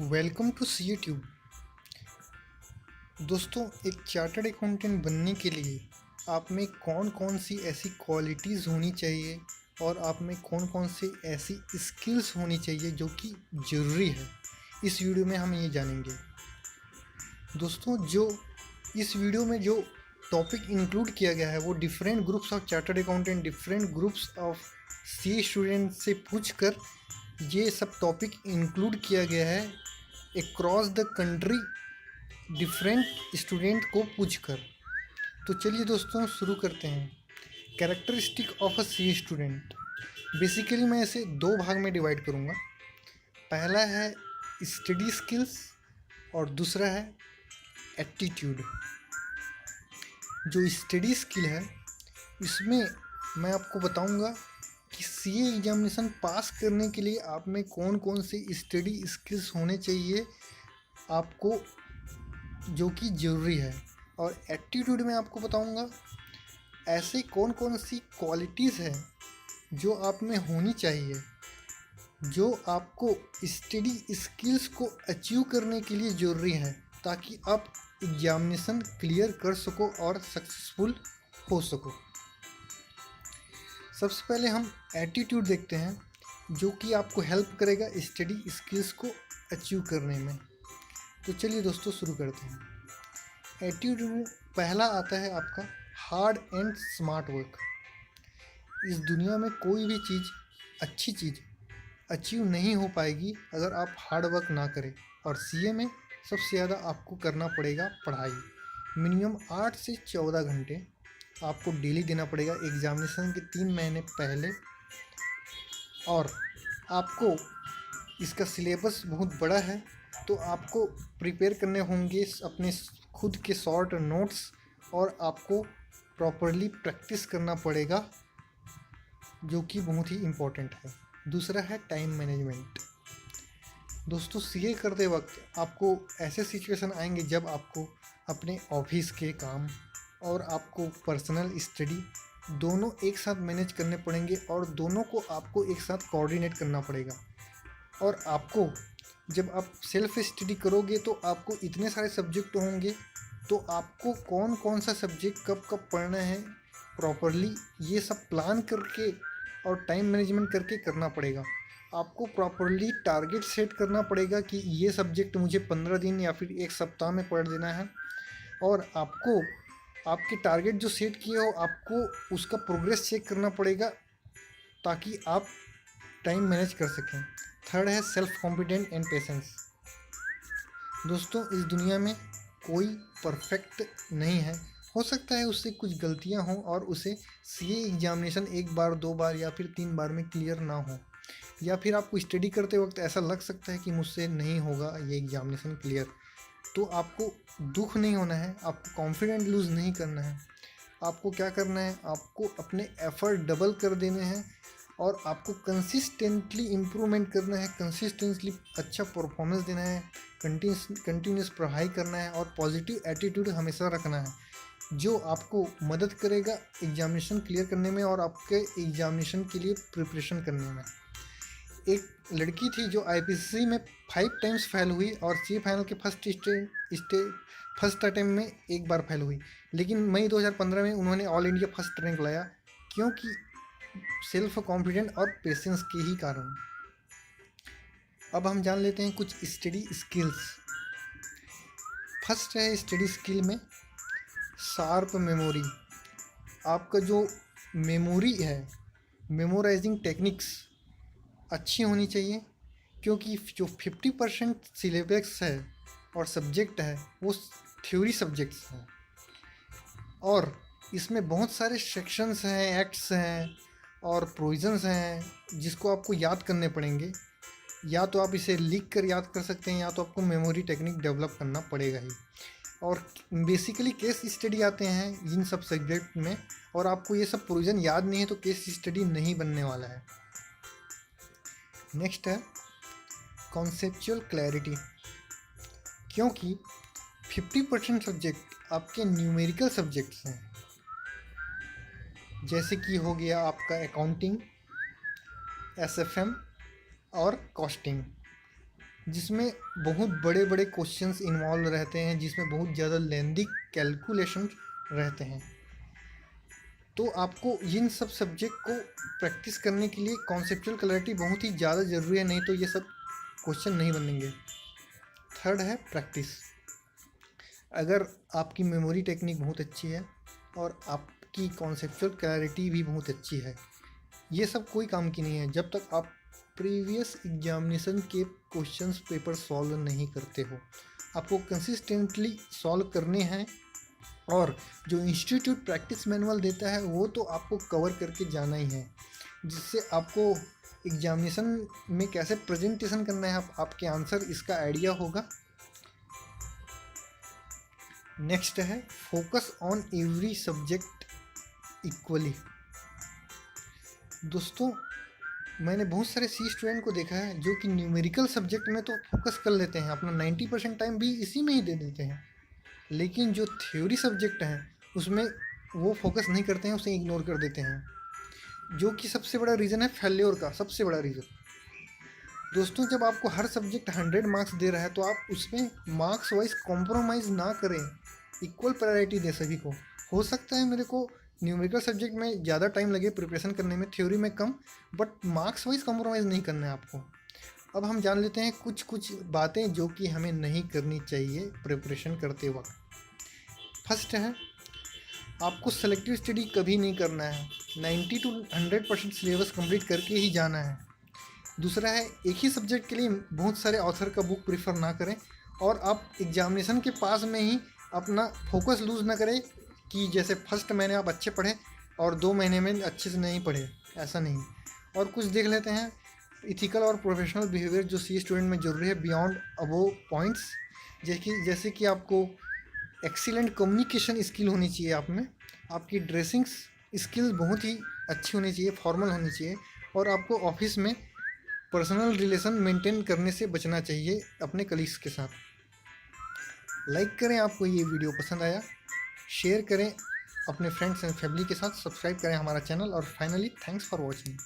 Welcome to C YouTube. दोस्तों, एक chartered accountant बनने के लिए आप में कौन कौन सी ऐसी क्वालिटीज़ होनी चाहिए और आप में कौन कौन सी ऐसी स्किल्स होनी चाहिए जो कि ज़रूरी है, इस वीडियो में हम ये जानेंगे। दोस्तों, जो इस वीडियो में जो टॉपिक इंक्लूड किया गया है वो different groups of chartered accountant, different groups of C student से पूछकर ये सब टॉपिक इंक्लूड किया गया है across the country, different student को पूछकर। तो चलिए दोस्तों शुरू करते हैं। Characteristic of a C student, basically मैं इसे दो भाग में डिवाइड करूँगा। पहला है स्टडी स्किल्स और दूसरा है एप्टीट्यूड। जो स्टडी स्किल है इसमें मैं आपको बताऊंगा कि सीए एग्जामिनेशन पास करने के लिए आप में कौन कौन से स्टडी स्किल्स होने चाहिए आपको, जो कि ज़रूरी है। और एप्टीट्यूड में आपको बताऊंगा ऐसे कौन कौन सी क्वालिटीज़ है जो आप में होनी चाहिए, जो आपको स्टडी स्किल्स को अचीव करने के लिए ज़रूरी है, ताकि आप एग्जामिनेशन क्लियर कर सको और सक्सेसफुल हो सको। सबसे पहले हम एटीट्यूड देखते हैं, जो कि आपको हेल्प करेगा स्टडी स्किल्स को अचीव करने में। तो चलिए दोस्तों शुरू करते हैं। एटीट्यूड में पहला आता है आपका हार्ड एंड स्मार्ट वर्क। इस दुनिया में कोई भी चीज़, अच्छी चीज़ अचीव नहीं हो पाएगी अगर आप हार्ड वर्क ना करें। और सीए में सबसे ज़्यादा आपको करना पड़ेगा पढ़ाई। मिनिमम 8 से 14 घंटे आपको डेली देना पड़ेगा एग्ज़ामिनेशन के 3 महीने पहले। और आपको इसका सिलेबस बहुत बड़ा है, तो आपको प्रिपेयर करने होंगे अपने खुद के शॉर्ट नोट्स, और आपको प्रॉपरली प्रैक्टिस करना पड़ेगा, जो कि बहुत ही इम्पोर्टेंट है। दूसरा है टाइम मैनेजमेंट। दोस्तों, सीए करते वक्त आपको ऐसे सिचुएशन आएंगे जब आपको अपने ऑफिस के काम और आपको पर्सनल स्टडी दोनों एक साथ मैनेज करने पड़ेंगे, और दोनों को आपको एक साथ कोऑर्डिनेट करना पड़ेगा। और आपको जब आप सेल्फ स्टडी करोगे तो आपको इतने सारे सब्जेक्ट होंगे, तो आपको कौन कौन सा सब्जेक्ट कब कब पढ़ना है प्रॉपरली ये सब प्लान करके और टाइम मैनेजमेंट करके करना पड़ेगा। आपको प्रॉपरली टारगेट सेट करना पड़ेगा कि ये सब्जेक्ट मुझे 15 दिन या फिर एक सप्ताह में पढ़ देना है। और आपको आपके टारगेट जो सेट किए हो, आपको उसका प्रोग्रेस चेक करना पड़ेगा, ताकि आप टाइम मैनेज कर सकें। थर्ड है सेल्फ कॉन्फिडेंट एंड पेशेंस। दोस्तों, इस दुनिया में कोई परफेक्ट नहीं है। हो सकता है उससे कुछ गलतियां हों और उसे सीए एग्जामिनेशन एक बार, दो बार या फिर 3 बार में क्लियर ना हो, या फिर आपको स्टडी करते वक्त ऐसा लग सकता है कि मुझसे नहीं होगा ये एग्जामिनेशन क्लियर। तो आपको दुख नहीं होना है, आपको कॉन्फिडेंट लूज़ नहीं करना है। आपको क्या करना है, आपको अपने एफर्ट डबल कर देने हैं, और आपको कंसिस्टेंटली इम्प्रूवमेंट करना है, कंसिस्टेंटली अच्छा परफॉर्मेंस देना है, कंटिन्यूस पढ़ाई करना है, और पॉजिटिव एटीट्यूड हमेशा रखना है, जो आपको मदद करेगा एग्जामिनेशन क्लियर करने में और आपके एग्जामिनेशन के लिए प्रिपरेशन करने में। एक लड़की थी जो आईपीसीसी में 5 टाइम्स फेल हुई और सी फाइनल के फर्स्ट अटेम्प्ट में एक बार फेल हुई, लेकिन मई 2015 में उन्होंने ऑल इंडिया फर्स्ट रैंक लाया, क्योंकि सेल्फ कॉन्फिडेंट और पेशेंस के ही कारण। अब हम जान लेते हैं कुछ स्टडी स्किल्स। फर्स्ट है स्टडी स्किल में शार्प मेमोरी। आपका जो मेमोरी है, मेमोराइजिंग टेक्निक्स अच्छी होनी चाहिए, क्योंकि जो 50% सिलेबस है और सब्जेक्ट है वो थ्योरी सब्जेक्ट्स हैं, और इसमें बहुत सारे सेक्शंस हैं, एक्ट्स हैं और प्रोविजंस हैं, जिसको आपको याद करने पड़ेंगे। या तो आप इसे लिख कर याद कर सकते हैं, या तो आपको मेमोरी टेक्निक डेवलप करना पड़ेगा ही। और बेसिकली केस स्टडी आते हैं इन सब सब्जेक्ट में, और आपको ये सब प्रोविज़न याद नहीं है तो केस स्टडी नहीं बनने वाला है। नेक्स्ट है कॉन्सेप्चुअल क्लैरिटी, क्योंकि 50% सब्जेक्ट आपके न्यूमेरिकल सब्जेक्ट्स हैं, जैसे कि हो गया आपका अकाउंटिंग, एसएफएम और कॉस्टिंग। जिसमें बहुत बड़े बड़े क्वेश्चंस इन्वॉल्व रहते हैं, जिसमें बहुत ज़्यादा लेंदी कैलकुलेशन रहते हैं। तो आपको इन सब सब्जेक्ट को प्रैक्टिस करने के लिए कॉन्सेप्चुअल क्लैरिटी बहुत ही ज़्यादा ज़रूरी है, नहीं तो ये सब क्वेश्चन नहीं बनेंगे। थर्ड है प्रैक्टिस। अगर आपकी मेमोरी टेक्निक बहुत अच्छी है और आपकी कॉन्सेप्चुअल क्लैरिटी भी बहुत अच्छी है, ये सब कोई काम की नहीं है जब तक आप प्रीवियस एग्जामिनेशन के क्वेश्चंस पेपर सॉल्व नहीं करते हो। आपको कंसिस्टेंटली सॉल्व करने हैं और जो इंस्टीट्यूट प्रैक्टिस मैनुअल देता है वो तो आपको कवर करके जाना ही है, जिससे आपको एग्जामिनेशन में कैसे प्रेजेंटेशन करना है आपके आंसर इसका आइडिया होगा। नेक्स्ट है focus on every subject equally. दोस्तों, मैंने बहुत सारे सी स्टूडेंट को देखा है जो कि न्यूमेरिकल सब्जेक्ट में तो फोकस कर लेते हैं, अपना 90% टाइम भी इसी में ही दे देते हैं, लेकिन जो थ्योरी सब्जेक्ट हैं उसमें वो फोकस नहीं करते हैं, उसे इग्नोर कर देते हैं, जो कि सबसे बड़ा रीज़न है फेल्योर का, सबसे बड़ा रीज़न। दोस्तों, जब आपको हर सब्जेक्ट 100 मार्क्स दे रहा है तो आप उसमें मार्क्स वाइज कॉम्प्रोमाइज़ ना करें, इक्वल प्रायोरिटी दें सभी को। हो सकता है मेरे को न्यूमेरिकल सब्जेक्ट में ज़्यादा टाइम लगे प्रिपरेशन करने में, थ्योरी में कम, बट मार्क्स वाइज कॉम्प्रोमाइज़ नहीं करना है आपको। अब हम जान लेते हैं कुछ कुछ बातें जो कि हमें नहीं करनी चाहिए प्रिपरेशन करते वक्त। फर्स्ट है, आपको सेलेक्टिव स्टडी कभी नहीं करना है, 90 to 100% सिलेबस कंप्लीट करके ही जाना है। दूसरा है, एक ही सब्जेक्ट के लिए बहुत सारे ऑथर का बुक प्रीफर ना करें, और आप एग्जामिनेशन के पास में ही अपना फोकस लूज़ ना करें कि जैसे फर्स्ट महीने आप अच्छे पढ़े और 2 महीने में अच्छे से नहीं पढ़े, ऐसा नहीं। और कुछ देख लेते हैं इथिकल और प्रोफेशनल बिहेवियर जो सी स्टूडेंट में ज़रूरी है बियॉन्ड अबोव पॉइंट्स, जैसे कि आपको एक्सीलेंट कम्युनिकेशन स्किल होनी चाहिए आप में, आपकी ड्रेसिंग स्किल बहुत ही अच्छी होनी चाहिए, फॉर्मल होनी चाहिए, और आपको ऑफिस में पर्सनल रिलेशन मेंटेन करने से बचना चाहिए अपने कलीग्स के साथ। लाइक करें आपको ये वीडियो पसंद आया, शेयर करें अपने फ्रेंड्स एंड फैमिली के साथ, सब्सक्राइब करें हमारा चैनल, और फाइनली थैंक्स फॉर वॉचिंग।